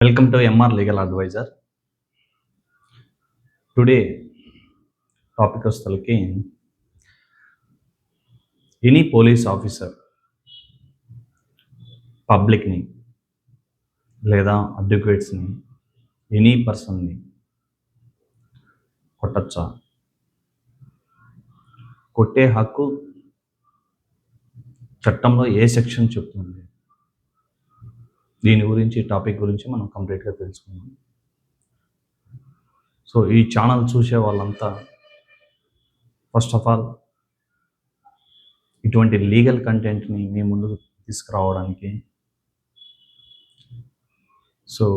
Welcome to MR Legal Advisor. Today, topic వస్తలకి any police officer పబ్లిక్ని లేదా అడ్వకేట్స్ని any పర్సన్ని కొట్టచ్చా, కొట్టే హక్కు చట్టంలో ఏ సెక్షన్ చెప్తుంది, దీని గురించి టాపిక్ గురించి మనం కంప్లీట్గా తెలుసుకుందాం. సో ఈ ఛానల్ చూసే వాళ్ళంతా ఫస్ట్ ఆఫ్ ఆల్ ఇటువంటి లీగల్ కంటెంట్ని మీ ముందుకు తీసుకురావడానికి సో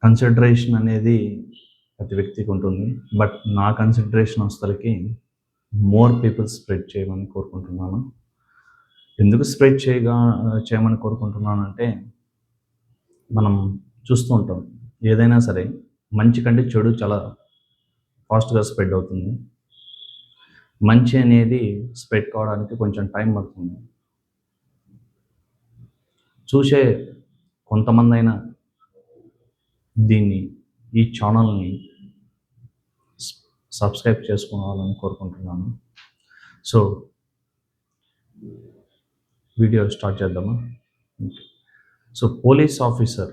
కన్సిడరేషన్ అనేది ప్రతి వ్యక్తికి ఉంటుంది. బట్ నా కన్సిడరేషన్ వస్తలకి మోర్ పీపుల్ స్ప్రెడ్ చేయమని కోరుకుంటున్నాను. ఎందుకు స్ప్రెడ్ చేయమని కోరుకుంటున్నానంటే, మనం చూస్తూ ఉంటాం ఏదైనా సరే మంచి కంటే చెడు చాలా ఫాస్ట్గా స్ప్రెడ్ అవుతుంది. మంచి అనేది స్ప్రెడ్ కావడానికి కొంచెం టైం పడుతుంది. చూసే కొంతమంది అయినా ఈ ఛానల్ని సబ్స్క్రైబ్ చేసుకోవాలని కోరుకుంటున్నాను. సో వీడియో స్టార్ట్ చేద్దామా? సో పోలీస్ ఆఫీసర్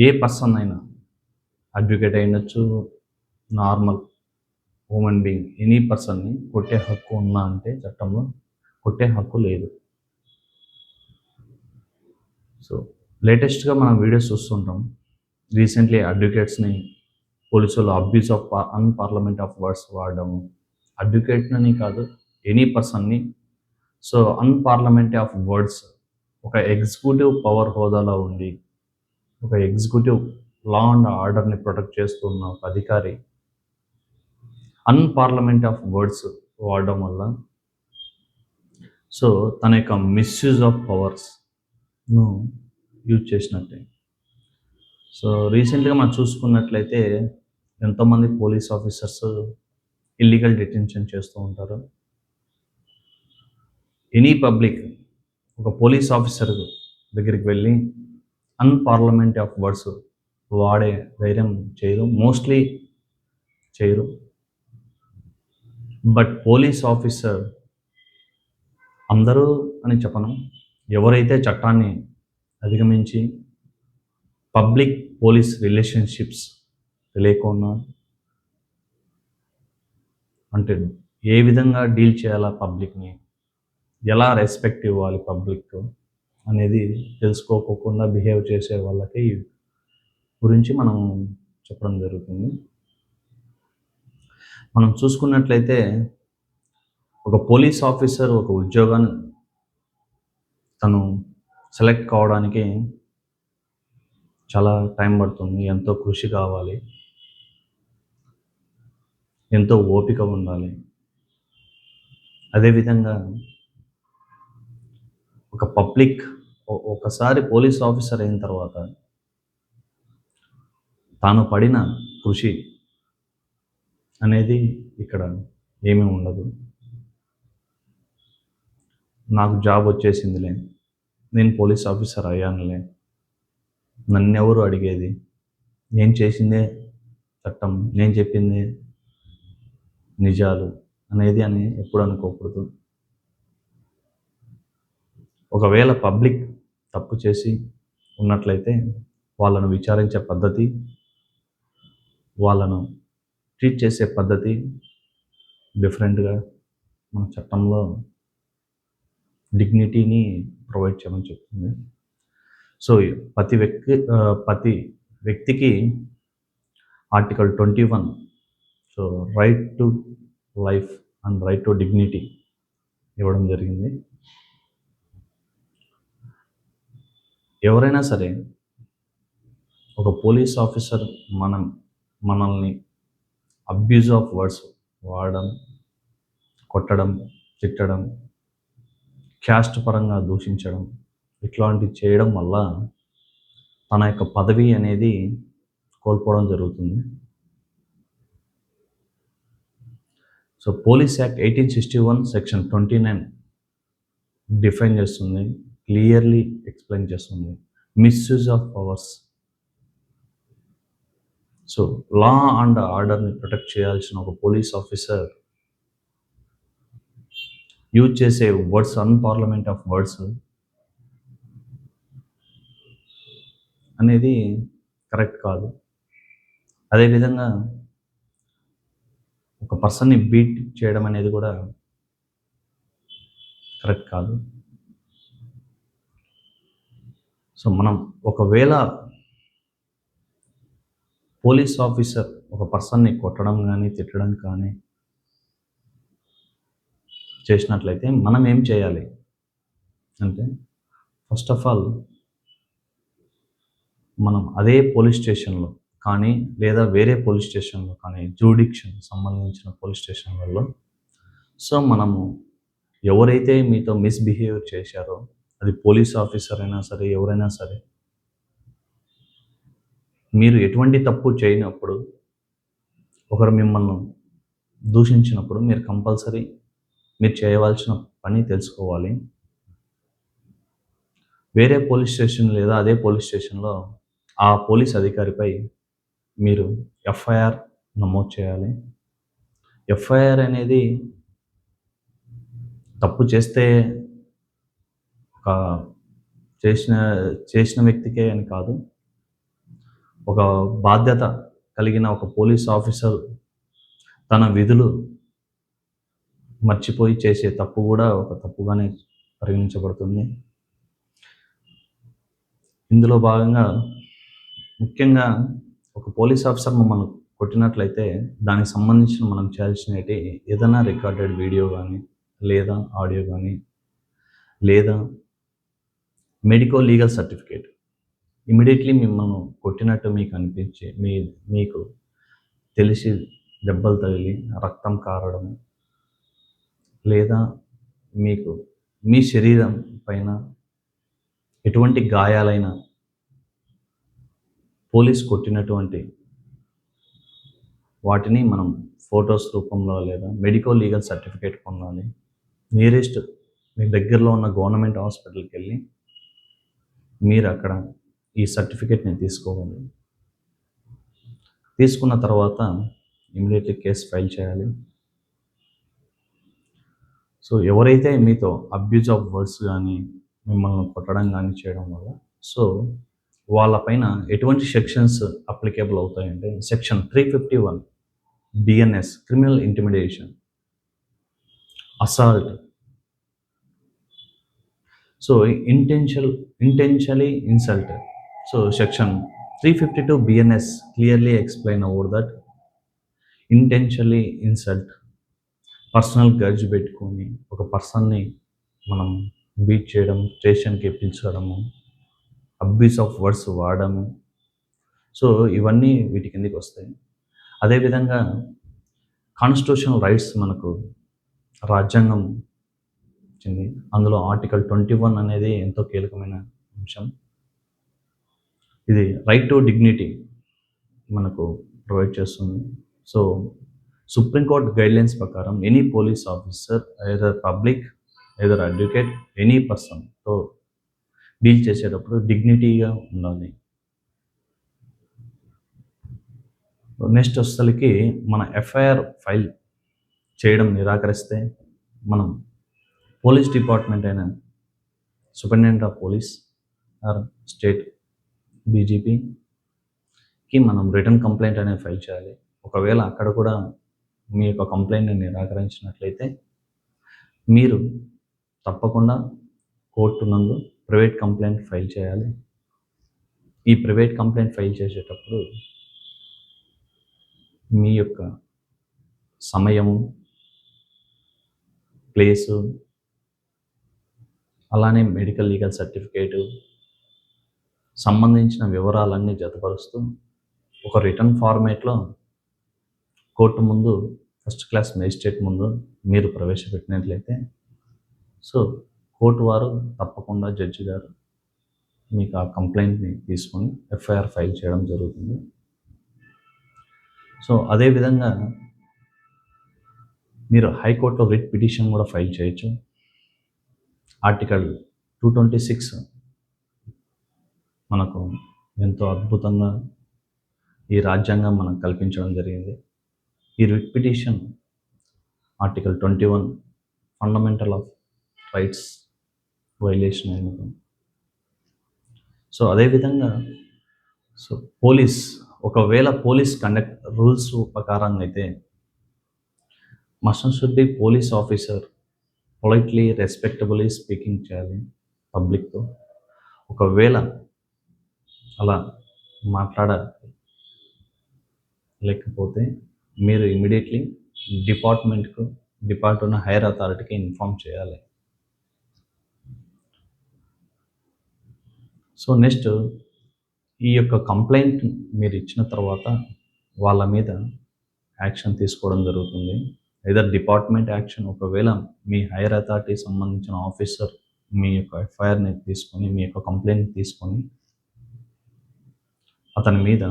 ఏ పర్సన్ అయినా, అడ్వకేట్ అయినచ్చు, నార్మల్ హ్యూమన్ బీయింగ్, ఎనీ పర్సన్ని కొట్టే హక్కు ఉన్నా అంటే చట్టంలో కొట్టే హక్కు లేదు. సో లేటెస్ట్గా మనం వీడియోస్ చూస్తుంటాం. రీసెంట్లీ అడ్వకేట్స్ని పోలీసులు abuse of unparliament of words వాడడము, అడ్వకేట్ని కాదు ఎనీ పర్సన్ని. సో అన్పార్లమెంట్ ఆఫ్ వర్డ్స్, ఒక ఎగ్జిక్యూటివ్ పవర్ హోదాలో ఉండి ఒక ఎగ్జిక్యూటివ్ లా అండ్ ఆర్డర్ని ప్రొటెక్ట్ చేస్తున్న ఒక అధికారి అన్పార్లమెంట్ ఆఫ్ వర్డ్స్ వాడడం వల్ల సో తన యొక్క మిస్యూజ్ ఆఫ్ పవర్స్ను యూజ్ చేసినట్టే. సో రీసెంట్గా మనం చూసుకున్నట్లయితే ఎంతోమంది పోలీస్ ఆఫీసర్స్ ఇల్లీగల్ డిటెన్షన్ చేస్తూ ఉంటారు. ఎనీ పబ్లిక్ ఒక పోలీస్ ఆఫీసర్ దగ్గరికి వెళ్ళి అన్పార్లమెంట్ ఆఫ్ వర్డ్స్ వాడే ధైర్యం చేయరు, మోస్ట్లీ చేయరు. బట్ పోలీస్ ఆఫీసర్, అందరూ అని చెప్పను, ఎవరైతే చట్టాన్ని అధిగమించి పబ్లిక్ పోలీస్ రిలేషన్షిప్స్ తెలియకుండా, అంటే ఏ విధంగా డీల్ చేయాలా పబ్లిక్ని, ఎలా రెస్పెక్ట్ ఇవ్వాలి పబ్లిక్ అనేది తెలుసుకోకుండా బిహేవ్ చేసే వాళ్ళకి గురించి మనం చెప్పడం జరుగుతుంది. మనం చూసుకున్నట్లయితే ఒక పోలీస్ ఆఫీసర్ ఒక ఉద్యోగాన్ని తను సెలెక్ట్ కావడానికి చాలా టైం పడుతుంది, ఎంతో కృషి కావాలి, ఎంతో ఓపిక ఉండాలి. అదేవిధంగా ఒక పబ్లిక్ ఒకసారి పోలీస్ ఆఫీసర్ అయిన తర్వాత తాను పడిన కృషి అనేది ఇక్కడ ఏమీ ఉండదు. నాకు జాబ్ వచ్చేసిందిలే, నేను పోలీస్ ఆఫీసర్ అయ్యానులే, నన్నెవరు అడిగేది, నేను చేసిందే చట్టం, నేను చెప్పిందే నిజాలు అనేది ఎప్పుడు అనుకోకూడదు. ఒకవేళ పబ్లిక్ తప్పు చేసి ఉన్నట్లయితే వాళ్ళను విచారించే పద్ధతి, వాళ్ళను ట్రీట్ చేసే పద్ధతి డిఫరెంట్గా మన చట్టంలో డిగ్నిటీని ప్రొవైడ్ చేయమని చెప్తుంది. సో ప్రతి వ్యక్తికి article 21, so right to life and right to dignity ఇవ్వడం జరిగింది. ఎవరైనా సరే ఒక పోలీస్ ఆఫీసర్ మనల్ని అబ్యూజ్ ఆఫ్ వర్డ్స్ వాడడం, కొట్టడం, తిట్టడం, క్యాస్ట్ పరంగా దూషించడం, ఇట్లాంటివి చేయడం వల్ల తన యొక్క పదవి అనేది కోల్పోవడం జరుగుతుంది. So police act 1861 section 29 define చేస్తుంది, క్లియర్లీ ఎక్స్ప్లెయిన్ చేస్తుంది. Misuse of powers. So law and ఆర్డర్ని ప్రొటెక్ట్ చేయాల్సిన ఒక పోలీస్ ఆఫీసర్ యూజ్ చేసే వర్డ్స్, అన్పార్లమెంట్ ఆఫ్ వర్డ్స్ అనేది కరెక్ట్ కాదు. అదేవిధంగా ఒక పర్సన్ని బీట్ చేయడం అనేది కూడా కరెక్ట్ కాదు. సో మనం ఒకవేళ పోలీస్ ఆఫీసర్ ఒక పర్సన్ని కొట్టడం కానీ, తిట్టడం కానీ చేసినట్లయితే మనం ఏం చేయాలి అంటే, ఫస్ట్ ఆఫ్ ఆల్ మనం అదే పోలీస్ స్టేషన్లో కానీ, లేదా వేరే పోలీస్ స్టేషన్లో కానీ, జ్యూరిడిక్షన్ సంబంధించిన పోలీస్ స్టేషన్లలో సో మనము ఎవరైతే మీతో మిస్బిహేవ్ చేశారో, అది పోలీస్ ఆఫీసర్ అయినా సరే, ఎవరైనా సరే, మీరు ఎటువంటి తప్పు చేయనప్పుడు, ఒకరు మిమ్మల్ని దూషించినప్పుడు మీరు కంపల్సరీ మీరు చేయవలసిన పని తెలుసుకోవాలి. వేరే పోలీస్ స్టేషన్ లేదా అదే పోలీస్ స్టేషన్లో ఆ పోలీస్ అధికారిపై మీరు ఎఫ్ఐఆర్ నమోదు చేయాలి. ఎఫ్ఐఆర్ అనేది తప్పు చేస్తే ఒక చేసిన చేసిన వ్యక్తికే అని కాదు, ఒక బాధ్యత కలిగిన ఒక పోలీస్ ఆఫీసర్ తన విధులు మర్చిపోయి చేసే తప్పు కూడా ఒక తప్పుగానే పరిగణించబడుతుంది. ఇందులో భాగంగా ముఖ్యంగా ఒక పోలీస్ ఆఫీసర్ మమ్మల్ని కొట్టినట్లయితే దానికి సంబంధించిన మనం చేయాల్సినవి ఏదైనా రికార్డెడ్ వీడియో కానీ, లేదా ఆడియో కానీ, లేదా మెడికో లీగల్ సర్టిఫికేట్. ఇమీడియట్లీ మిమ్మల్ని కొట్టినట్టు మీకు అనిపించి మీకు తెలిసి దెబ్బలు తగిలి రక్తం కారడం, లేదా మీకు మీ శరీరం పైన ఎటువంటి గాయాలైన పోలీస్ కొట్టినటువంటి వాటిని మనం ఫొటోస్ రూపంలో లేదా మెడికో లీగల్ సర్టిఫికేట్ పొందాలి. నియరెస్ట్ మీ దగ్గరలో ఉన్న గవర్నమెంట్ హాస్పిటల్కి వెళ్ళి మీరు అక్కడ ఈ సర్టిఫికేట్ని తీసుకోవాలి. తీసుకున్న తర్వాత ఇమీడియట్లీ కేసు ఫైల్ చేయాలి. సో ఎవరైతే మీతో అబ్యూజ్ ఆఫ్ వర్డ్స్ కానీ, మిమ్మల్ని కొట్టడం కానీ చేయడం వల్ల సో వాళ్ళపైన ఎటువంటి సెక్షన్స్ అప్లికేబుల్ అవుతాయంటే, section 351 BNS criminal intimidation, assault. So intentionally insult. So section 352 BNS clearly explain about that intentionally insult. Personal grudge పెట్టుకొని ఒక పర్సన్ని మనం బీట్ చేయడం, స్టేషన్కి పిలిచడము, అబ్యూస్ ఆఫ్ వర్డ్స్ వాడము. సో ఇవన్నీ వీటి కిందకి వస్తాయి. అదేవిధంగా కాన్స్టిట్యూషనల్ రైట్స్ మనకు రాజ్యాంగం ఇచ్చింది. అందులో ఆర్టికల్ 21 అనేది ఎంతో కీలకమైన అంశం. ఇది రైట్ టు డిగ్నిటీ మనకు ప్రొవైడ్ చేస్తుంది. సో సుప్రీంకోర్టు గైడ్లైన్స్ ప్రకారం any police officer either public, either advocate, any పర్సన్తో డీల్ చేసేటప్పుడు డిగ్నిటీగా ఉండాలి. నెక్స్ట్ వచ్చేసరికి మన ఎఫ్ఐఆర్ ఫైల్ చేయడం నిరాకరిస్తే మనం పోలీస్ డిపార్ట్మెంట్ అయిన superintendent of police or state డీజీపీకి మనం రిటర్న్ కంప్లైంట్ అనేది ఫైల్ చేయాలి. ఒకవేళ అక్కడ కూడా మీ యొక్క కంప్లైంట్ని నిరాకరించినట్లయితే మీరు తప్పకుండా కోర్టు నందు ప్రైవేట్ కంప్లైంట్ ఫైల్ చేయాలి. ఈ ప్రైవేట్ కంప్లైంట్ ఫైల్ చేసేటప్పుడు మీ యొక్క సమయము, ప్లేసు, అలానే మెడికల్ లీగల్ సర్టిఫికేటు సంబంధించిన వివరాలన్నీ జతపరుస్తూ ఒక రిటర్న్ ఫార్మేట్లో కోర్టు ముందు, ఫస్ట్ క్లాస్ మేజిస్ట్రేట్ ముందు మీరు ప్రవేశపెట్టినట్లయితే సో కోర్టు వారు తప్పకుండా జడ్జి గారు మీకు ఆ కంప్లైంట్ని తీసుకొని ఎఫ్ఐఆర్ ఫైల్ చేయడం జరుగుతుంది. సో అదేవిధంగా మీరు హైకోర్టులో రిట్ పిటిషన్ కూడా ఫైల్ చేయొచ్చు. ఆర్టికల్ 226 మనకు ఎంతో అద్భుతంగా ఈ రాజ్యాంగం మనకు కల్పించడం జరిగింది. ఈ writ petition article 21 fundamental of rights violation అయినది. సో అదేవిధంగా సో ఒకవేళ పోలీస్ కండక్ట్ రూల్స్ ప్రకారంగా అయితే must should be police officer politely respectably speaking చేయాలి పబ్లిక్తో. ఒకవేళ అలా మాట్లాడలేకపోతే మీరు ఇమీడియట్లీ డిపార్ట్మెంట్ హైయర్ అథారిటీకి ఇన్ఫామ్ చేయాలి. సో నెక్స్ట్ ఈ యొక్క కంప్లైంట్ మీరు ఇచ్చిన తర్వాత వాళ్ళ మీద యాక్షన్ తీసుకోవడం జరుగుతుంది. ఏదర్ డిపార్ట్మెంట్ యాక్షన్, ఒకవేళ మీ హైయర్ అథారిటీ సంబంధించిన ఆఫీసర్ మీ యొక్క ఎఫ్ఐఆర్ని తీసుకొని, మీ యొక్క కంప్లైంట్ తీసుకొని అతని మీద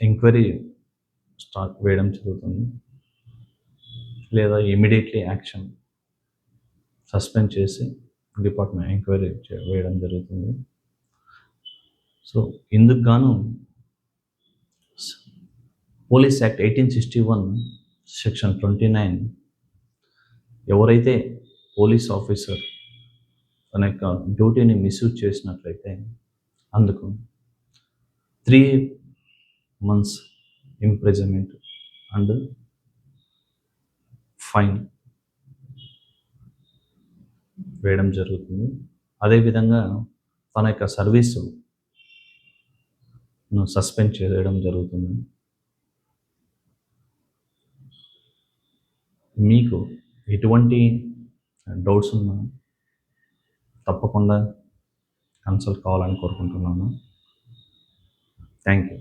ఎంక్వైరీ స్టార్ట్ వేయడం జరుగుతుంది, లేదా ఇమీడియట్లీ యాక్షన్ సస్పెండ్ చేసి డిపార్ట్మెంట్ ఎంక్వైరీ వేయడం జరుగుతుంది. సో ఇందుకు గాను పోలీస్ యాక్ట్ 1861 సెక్షన్ 29 ఎవరైతే పోలీస్ ఆఫీసర్ తన యొక్క డ్యూటీని మిస్యూజ్ చేసినట్లయితే అందుకు 3 months ఇంప్రిజన్మెంట్ అండ్ ఫైన్ వేయడం జరుగుతుంది. అదేవిధంగా తన యొక్క సర్వీసును సస్పెండ్ చేయడం జరుగుతుంది. మీకు ఎటువంటి డౌట్స్ ఉన్నా తప్పకుండా కన్సల్ట్ కావాలని కోరుకుంటున్నాను. Thank you.